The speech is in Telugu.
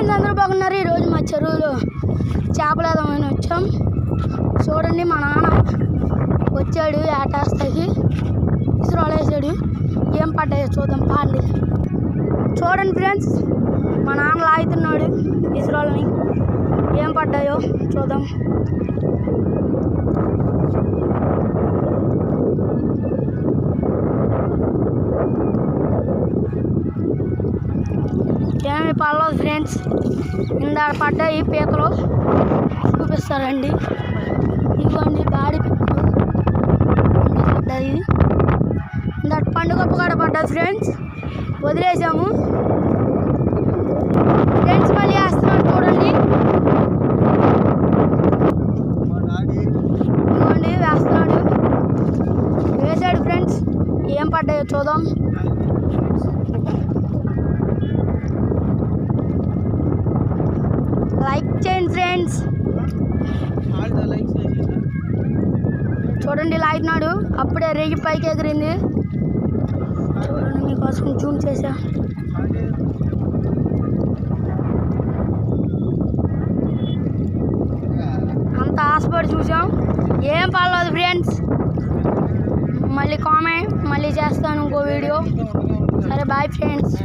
ఫ్రెండ్స్ అందరూ బాగున్నారు. ఈరోజు మా చెరువులో చేపలు వేద్దామని వచ్చాం. చూడండి, మా నాన్న వచ్చాడు ఏటాస్తాకి ఇసురాలు వేసాడు. ఏం పడ్డాయో చూద్దాం పాండి. చూడండి ఫ్రెండ్స్, మా నాన్న లాగుతున్నాడు ఇసురాలని. ఏం పడ్డాయో చూద్దాం. ఏమి పడలేదు ఫ్రెండ్స్, ఇందాక పడ్డాయి పీతలు. చూపిస్తారండి, ఇదిగోండి బాడీ పీతలు పడ్డాయి. ఇందాక పండుగ కాడ పడ్డాయి ఫ్రెండ్స్, వదిలేసాము. ఫ్రెండ్స్ మళ్ళీ వేస్తున్నాడు చూడండి. ఇదిగోండి వేస్తున్నాడు, వేసాడు ఫ్రెండ్స్. ఏం పడ్డాయో చూద్దాం. లైక్ చేయండి ఫ్రెండ్స్. చూడండి లాగుతున్నాడు, అప్పుడే రేగి పైకి ఎగిరింది. చూడండి, మీకోసం జూమ్ చేసా. అంత ఆశపడి చూసాం, ఏం పర్లేదు ఫ్రెండ్స్. మళ్ళీ కామెంట్ మళ్ళీ చేస్తాను ఇంకో వీడియో. సరే బాయ్ ఫ్రెండ్స్.